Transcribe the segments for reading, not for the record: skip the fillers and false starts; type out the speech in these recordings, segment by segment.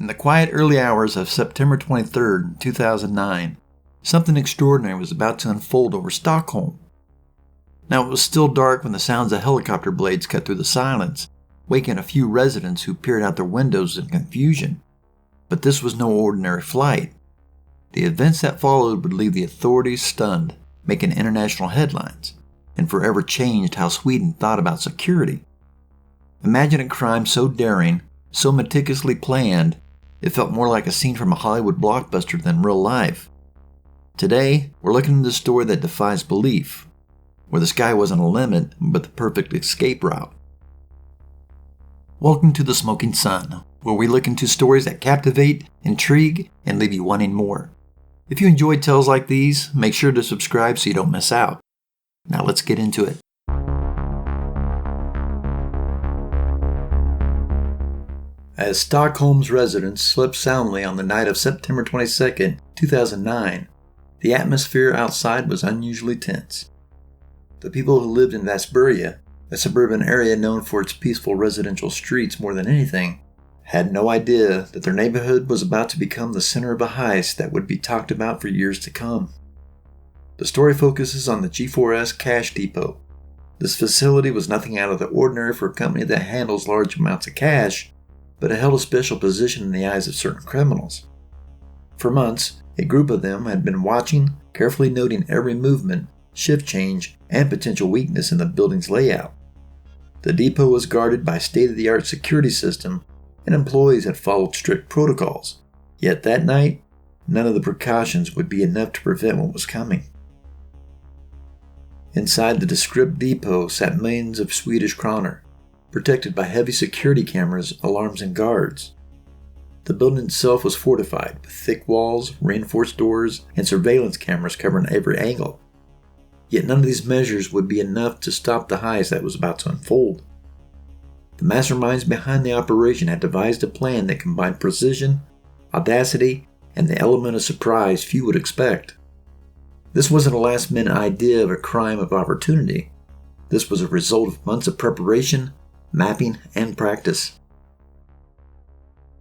In the quiet early hours of September 23, 2009, something extraordinary was about to unfold over Stockholm. Now, it was still dark when the sounds of helicopter blades cut through the silence, waking a few residents who peered out their windows in confusion. But this was no ordinary flight. The events that followed would leave the authorities stunned, making international headlines, and forever changed how Sweden thought about security. Imagine a crime so daring, so meticulously planned, it felt more like a scene from a Hollywood blockbuster than real life. Today, we're looking at a story that defies belief, where the sky wasn't a limit, but the perfect escape route. Welcome to The Smoking Sun, where we look into stories that captivate, intrigue, and leave you wanting more. If you enjoy tales like these, make sure to subscribe so you don't miss out. Now let's get into it. As Stockholm's residents slept soundly on the night of September 22, 2009, the atmosphere outside was unusually tense. The people who lived in Västberga, a suburban area known for its peaceful residential streets more than anything, had no idea that their neighborhood was about to become the center of a heist that would be talked about for years to come. The story focuses on the G4S Cash Depot. This facility was nothing out of the ordinary for a company that handles large amounts of cash, but it held a special position in the eyes of certain criminals. For months, a group of them had been watching, carefully noting every movement, shift change, and potential weakness in the building's layout. The depot was guarded by a state-of-the-art security system, and employees had followed strict protocols. Yet that night, none of the precautions would be enough to prevent what was coming. Inside the descript depot sat millions of Swedish kroner, protected by heavy security cameras, alarms, and guards. The building itself was fortified with thick walls, reinforced doors, and surveillance cameras covering every angle. Yet none of these measures would be enough to stop the heist that was about to unfold. The masterminds behind the operation had devised a plan that combined precision, audacity, and the element of surprise few would expect. This wasn't a last-minute idea of a crime of opportunity. This was a result of months of preparation, mapping, and practice.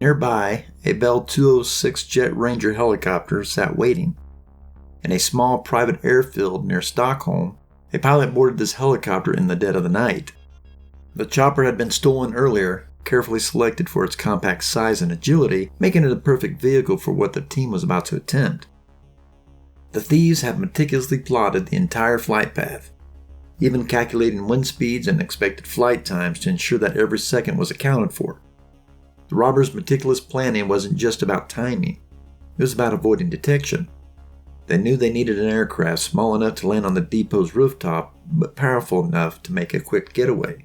Nearby, a Bell 206 Jet Ranger helicopter sat waiting. In a small private airfield near Stockholm, a pilot boarded this helicopter in the dead of the night. The chopper had been stolen earlier, carefully selected for its compact size and agility, making it a perfect vehicle for what the team was about to attempt. The thieves had meticulously plotted the entire flight path, even calculating wind speeds and expected flight times to ensure that every second was accounted for. The robbers' meticulous planning wasn't just about timing, it was about avoiding detection. They knew they needed an aircraft small enough to land on the depot's rooftop, but powerful enough to make a quick getaway.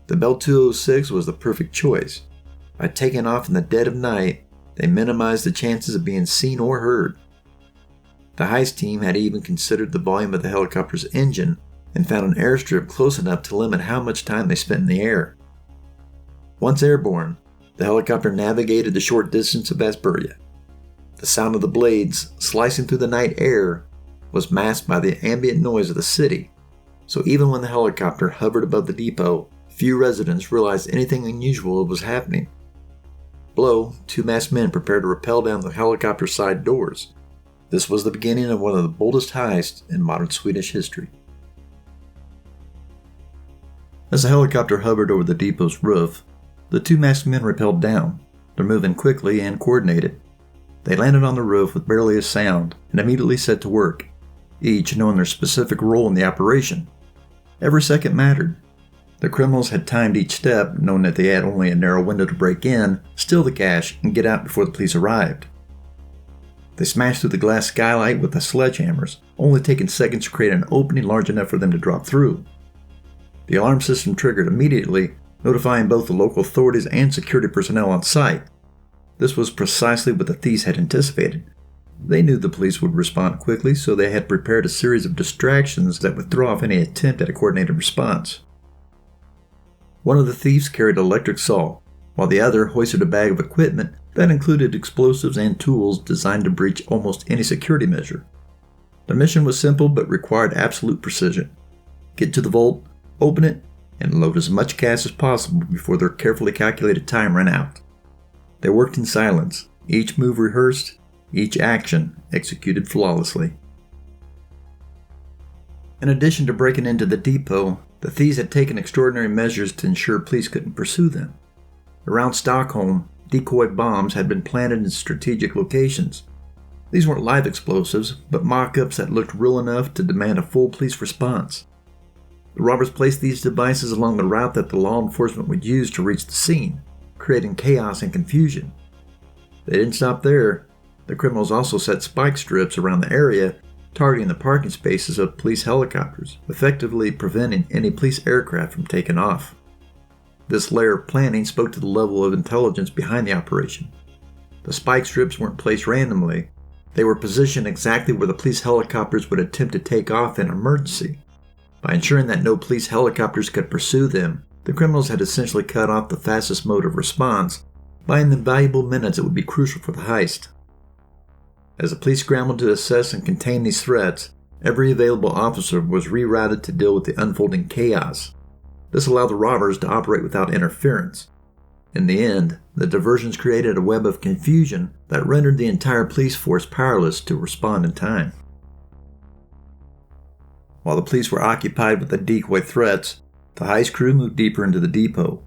The Bell 206 was the perfect choice. By taking off in the dead of night, they minimized the chances of being seen or heard. The heist team had even considered the volume of the helicopter's engine and found an airstrip close enough to limit how much time they spent in the air. Once airborne, the helicopter navigated the short distance of Västberga. The sound of the blades slicing through the night air was masked by the ambient noise of the city, so even when the helicopter hovered above the depot, few residents realized anything unusual was happening. Below, two masked men prepared to rappel down the helicopter's side doors. This was the beginning of one of the boldest heists in modern Swedish history. As the helicopter hovered over the depot's roof, the two masked men rappelled down. They're moving quickly and coordinated. They landed on the roof with barely a sound and immediately set to work, each knowing their specific role in the operation. Every second mattered. The criminals had timed each step, knowing that they had only a narrow window to break in, steal the cash, and get out before the police arrived. They smashed through the glass skylight with the sledgehammers, only taking seconds to create an opening large enough for them to drop through. The alarm system triggered immediately, notifying both the local authorities and security personnel on site. This was precisely what the thieves had anticipated. They knew the police would respond quickly, so they had prepared a series of distractions that would throw off any attempt at a coordinated response. One of the thieves carried an electric saw, while the other hoisted a bag of equipment that included explosives and tools designed to breach almost any security measure. Their mission was simple but required absolute precision. Get to the vault, open it, and load as much cash as possible before their carefully calculated time ran out. They worked in silence, each move rehearsed, each action executed flawlessly. In addition to breaking into the depot, the thieves had taken extraordinary measures to ensure police couldn't pursue them. Around Stockholm, decoy bombs had been planted in strategic locations. These weren't live explosives, but mock-ups that looked real enough to demand a full police response. The robbers placed these devices along the route that the law enforcement would use to reach the scene, creating chaos and confusion. They didn't stop there. The criminals also set spike strips around the area, targeting the parking spaces of police helicopters, effectively preventing any police aircraft from taking off. This layer of planning spoke to the level of intelligence behind the operation. The spike strips weren't placed randomly. They were positioned exactly where the police helicopters would attempt to take off in an emergency. By ensuring that no police helicopters could pursue them, the criminals had essentially cut off the fastest mode of response, buying them valuable minutes that would be crucial for the heist. As the police scrambled to assess and contain these threats, every available officer was rerouted to deal with the unfolding chaos. This allowed the robbers to operate without interference. In the end, the diversions created a web of confusion that rendered the entire police force powerless to respond in time. While the police were occupied with the decoy threats, the heist crew moved deeper into the depot.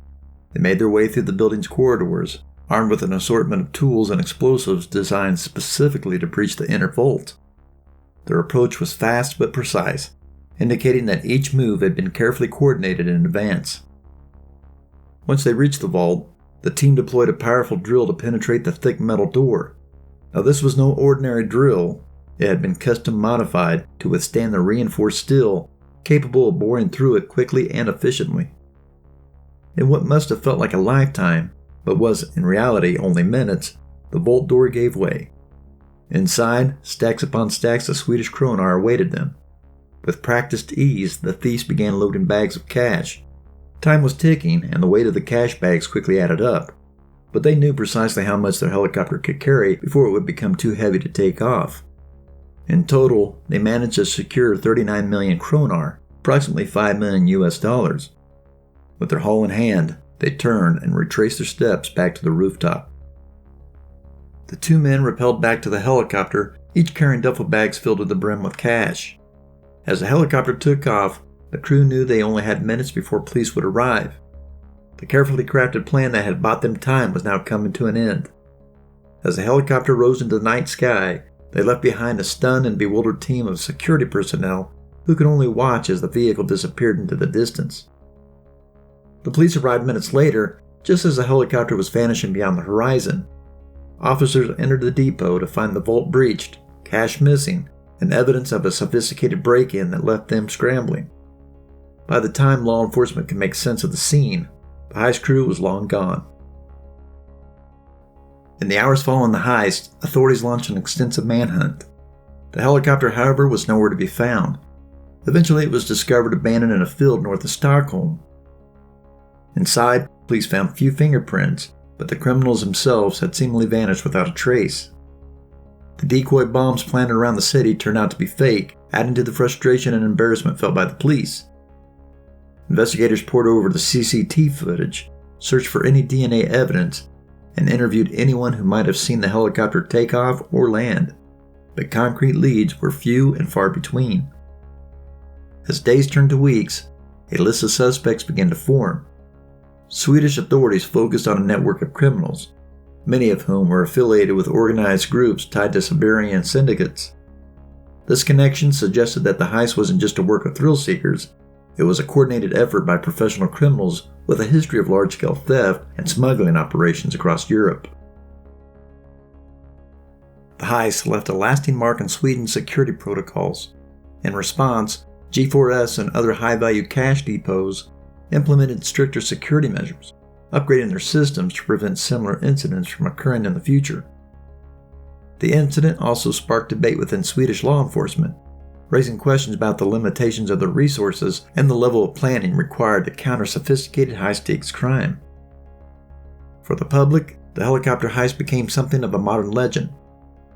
They made their way through the building's corridors, armed with an assortment of tools and explosives designed specifically to breach the inner vault. Their approach was fast but precise, indicating that each move had been carefully coordinated in advance. Once they reached the vault, the team deployed a powerful drill to penetrate the thick metal door. Now, this was no ordinary drill. It had been custom modified to withstand the reinforced steel, capable of boring through it quickly and efficiently. In what must have felt like a lifetime, but was in reality only minutes, the vault door gave way. Inside, stacks upon stacks of Swedish kronar awaited them. With practiced ease, the thieves began loading bags of cash. Time was ticking, and the weight of the cash bags quickly added up, but they knew precisely how much their helicopter could carry before it would become too heavy to take off. In total, they managed to secure 39 million kronar, approximately $5 million US. With their haul in hand, they turned and retraced their steps back to the rooftop. The two men rappelled back to the helicopter, each carrying duffel bags filled to the brim with cash. As the helicopter took off, the crew knew they only had minutes before police would arrive. The carefully crafted plan that had bought them time was now coming to an end. As the helicopter rose into the night sky, they left behind a stunned and bewildered team of security personnel who could only watch as the vehicle disappeared into the distance. The police arrived minutes later, just as the helicopter was vanishing beyond the horizon. Officers entered the depot to find the vault breached, cash missing, and evidence of a sophisticated break-in that left them scrambling. By the time law enforcement could make sense of the scene, the heist crew was long gone. In the hours following the heist, authorities launched an extensive manhunt. The helicopter, however, was nowhere to be found. Eventually, it was discovered abandoned in a field north of Stockholm. Inside, police found few fingerprints, but the criminals themselves had seemingly vanished without a trace. The decoy bombs planted around the city turned out to be fake, adding to the frustration and embarrassment felt by the police. Investigators pored over the CCTV footage, searched for any DNA evidence, and interviewed anyone who might have seen the helicopter take off or land, but concrete leads were few and far between. As days turned to weeks, a list of suspects began to form. Swedish authorities focused on a network of criminals, many of whom were affiliated with organized groups tied to Siberian syndicates. This connection suggested that the heist wasn't just a work of thrill seekers, it was a coordinated effort by professional criminals with a history of large-scale theft and smuggling operations across Europe. The heist left a lasting mark on Sweden's security protocols. In response, G4S and other high-value cash depots implemented stricter security measures, upgrading their systems to prevent similar incidents from occurring in the future. The incident also sparked debate within Swedish law enforcement, raising questions about the limitations of the resources and the level of planning required to counter sophisticated high-stakes crime. For the public, the helicopter heist became something of a modern legend.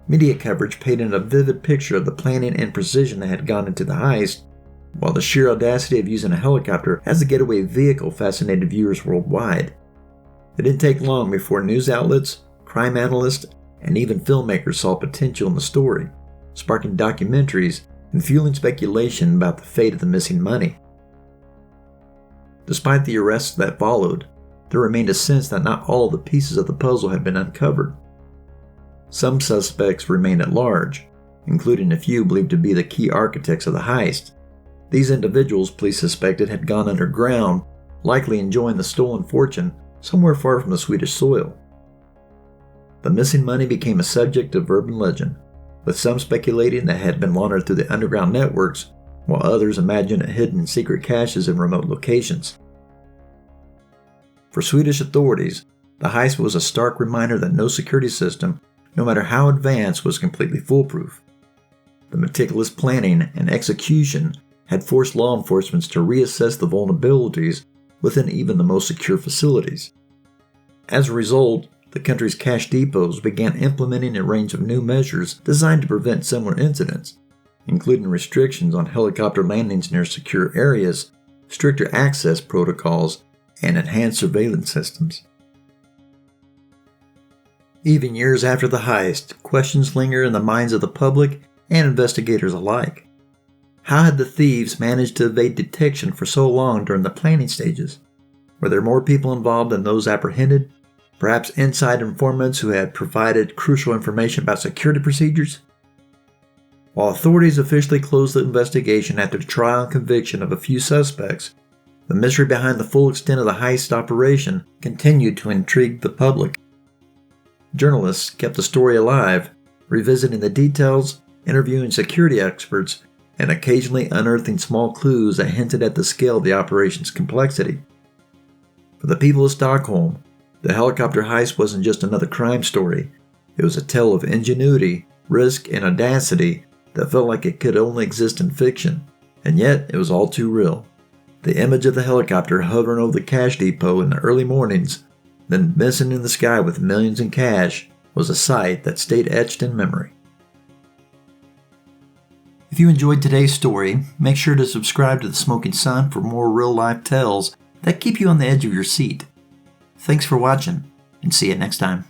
Media coverage painted a vivid picture of the planning and precision that had gone into the heist, while the sheer audacity of using a helicopter as a getaway vehicle fascinated viewers worldwide. It didn't take long before news outlets, crime analysts, and even filmmakers saw potential in the story, sparking documentaries and fueling speculation about the fate of the missing money. Despite the arrests that followed, there remained a sense that not all of the pieces of the puzzle had been uncovered. Some suspects remained at large, including a few believed to be the key architects of the heist. These individuals police suspected had gone underground, likely enjoying the stolen fortune somewhere far from the Swedish soil. The missing money became a subject of urban legend, with some speculating that it had been laundered through the underground networks, while others imagined it hidden in secret caches in remote locations. For Swedish authorities, the heist was a stark reminder that no security system, no matter how advanced, was completely foolproof. The meticulous planning and execution had forced law enforcement to reassess the vulnerabilities within even the most secure facilities. As a result, the country's cash depots began implementing a range of new measures designed to prevent similar incidents, including restrictions on helicopter landings near secure areas, stricter access protocols, and enhanced surveillance systems. Even years after the heist, questions linger in the minds of the public and investigators alike. How had the thieves managed to evade detection for so long during the planning stages? Were there more people involved than those apprehended? Perhaps inside informants who had provided crucial information about security procedures? While authorities officially closed the investigation after the trial and conviction of a few suspects, the mystery behind the full extent of the heist operation continued to intrigue the public. Journalists kept the story alive, revisiting the details, interviewing security experts, and occasionally unearthing small clues that hinted at the scale of the operation's complexity. For the people of Stockholm, the helicopter heist wasn't just another crime story. It was a tale of ingenuity, risk, and audacity that felt like it could only exist in fiction, and yet it was all too real. The image of the helicopter hovering over the cash depot in the early mornings, then missing in the sky with millions in cash, was a sight that stayed etched in memory. If you enjoyed today's story, make sure to subscribe to The Smoking Sun for more real-life tales that keep you on the edge of your seat. Thanks for watching, and see you next time.